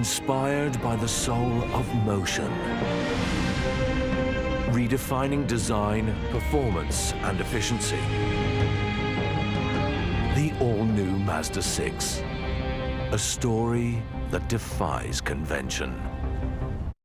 Inspired by the soul of motion. Redefining design, performance, and efficiency. The all-new Mazda 6. A story that defies convention.